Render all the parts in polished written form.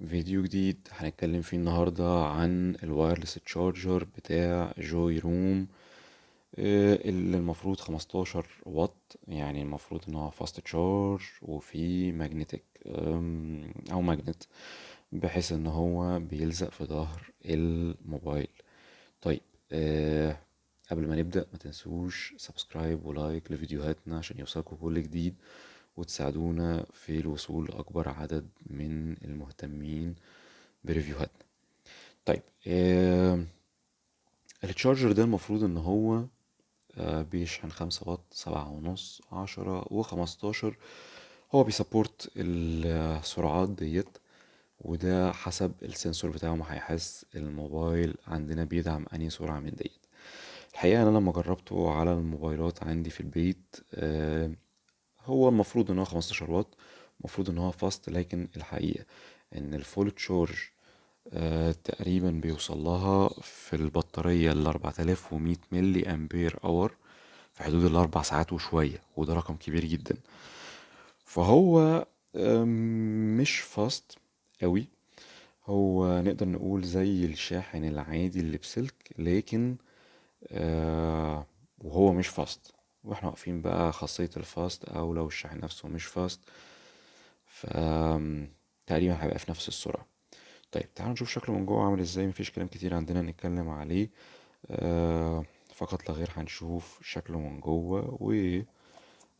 فيديو جديد هنتكلم فيه النهاردة عن الوايرلس تشارجر بتاع جوي روم. اللي المفروض 15 واط، يعني المفروض ان هو فاست تشارج وفيه ماجنتيك او ماجنت، بحيث ان هو بيلزق في ظهر الموبايل. طيب، قبل ما نبدأ ما تنسوش سبسكرايب ولايك لفيديوهاتنا عشان يوصلكوا كل جديد، وتساعدونا في الوصول لأكبر عدد من المهتمين بريفيوهاتنا. طيب، التشارجر ده المفروض ان هو بيشحن 5 واط، 7.5، 10 و15. هو بيسبورت السرعات ديت، وده حسب السنسور بتاعه ما هيحس الموبايل عندنا بيدعم انهي سرعة من ديت. الحقيقة انا لما جربته على الموبايلات عندي في البيت، هو المفروض ان هو 15 واط، المفروض ان هو فاست، لكن الحقيقة ان الفول تشارج تقريبا بيوصل لها في البطارية 4100 ملي امبير اور، في حدود ال4 ساعات وشوية، وده رقم كبير جدا. فهو مش فاست قوي. هو نقدر نقول زي الشاحن العادي اللي بسلك، لكن وهو مش فاست. واحنا واقفين بقى خاصية الفاست، او لو الشاحن نفسه مش فاست، ف تقريبا هيبقى في نفس السرعة. طيب تعالوا نشوف شكله من جوه عامل ازاي. مفيش كلام كتير عندنا نتكلم عليه، فقط لا غير هنشوف شكله من جوه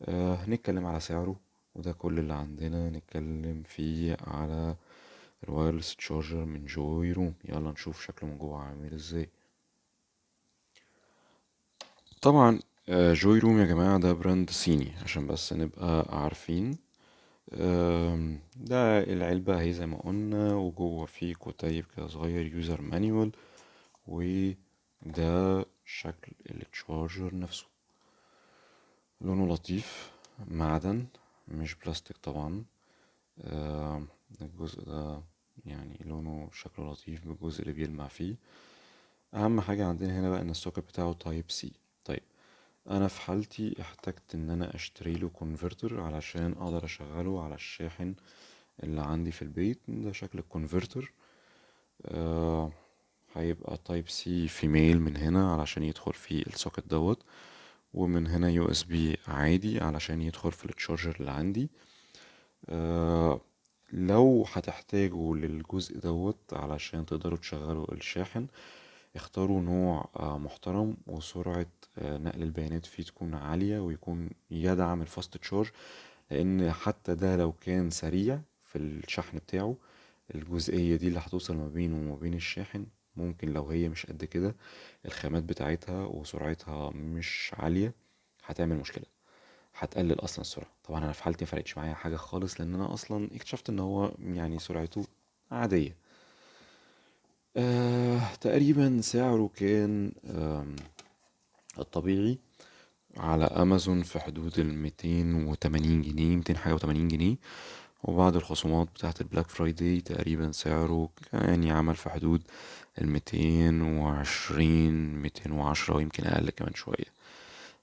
ونتكلم على سعره. وده كل اللي عندنا نتكلم فيه على الوايرلس تشارجر من جوي روم. يلا نشوف شكله من جوه عامل ازاي. طبعا جوي روم يا جماعة ده براند صيني عشان بس نبقى عارفين. ده العلبة اهي زي ما قلنا، وجوه فيه كتيب كده صغير يوزر مانيوال، وده شكل التشارجر نفسه. لونه لطيف، معدن مش بلاستيك طبعا. الجزء ده يعني لونه شكله لطيف بالجزء اللي بيلمع فيه. اهم حاجة عندنا هنا بقى ان السوكت بتاعه تايب سي. طيب، انا في حالتي احتجت ان انا اشتري له كونفرتر علشان اقدر اشغله على الشاحن اللي عندي في البيت. ده شكل الكونفرتر. آه هيبقى تايب سي فيميل من هنا علشان يدخل في السوكت دوت، ومن هنا يو اس بي عادي علشان يدخل في التشارجر اللي عندي. آه لو هتحتاجوا للجزء دوت علشان تقدروا تشغلوا الشاحن، اختاروا نوع محترم وسرعة نقل البيانات فيه تكون عالية، ويكون يدعم الفاست تشارج. لان حتى ده لو كان سريع في الشحن بتاعه، الجزئية دي اللي هتوصل ما بينه وما بين الشاحن ممكن لو هي مش قد كده، الخامات بتاعتها وسرعتها مش عالية، هتعمل مشكلة، هتقلل اصلا السرعة. طبعا انا في حالتي مفرقتش معايا حاجة خالص، لان انا اصلا اكتشفت ان هو يعني سرعته عادية. تقريبا سعره كان الطبيعي على امازون في حدود 280 جنيه، 200 حاجة و80 جنيه. وبعد الخصومات بتاعت البلاك فرايداي تقريبا سعره كان يعمل في حدود 220، 210، ويمكن اقل كمان شوية.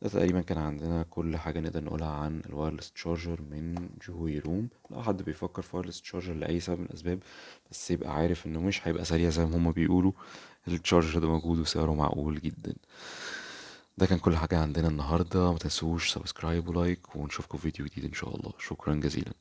ده تقريبا كان عندنا كل حاجة نقدر نقولها عن الوايرلس تشارجر من جوي روم. لو حد بيفكر في وايرلس تشارجر لأي سبب من الأسباب، بس يبقى عارف إنه مش هيبقى سريع زي ما هما بيقولوا. التشارجر ده موجود وسعره معقول جدا. ده كان كل حاجة عندنا النهاردة. متنسوش سبسكرايب ولايك، ونشوفكم في فيديو جديد إن شاء الله. شكرا جزيلا.